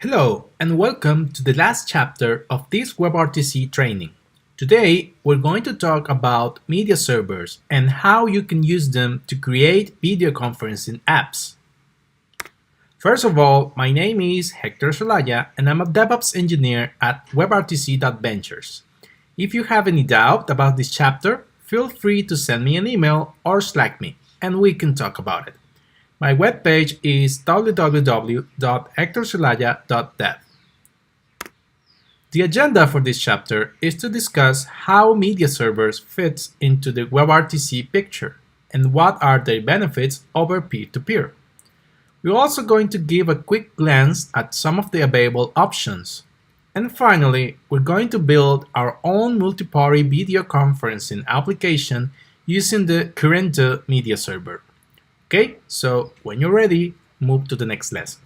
Hello and welcome to the last chapter of this WebRTC training. Today we're going to talk about media servers and how you can use them to create video conferencing apps. First of all, my name is Hector Solaya and I'm a DevOps engineer at WebRTC.ventures. If you have any doubt about this chapter, feel free to send me an email or Slack me and we can talk about it. My webpage is www.hectorsolaya.dev. The agenda for this chapter is to discuss how media servers fit into the WebRTC picture and what are their benefits over peer-to-peer. We're also going to give a quick glance at some of the available options. And finally, we're going to build our own multi-party video conferencing application using the Currento media server. Okay, so when you're ready, move to the next lesson.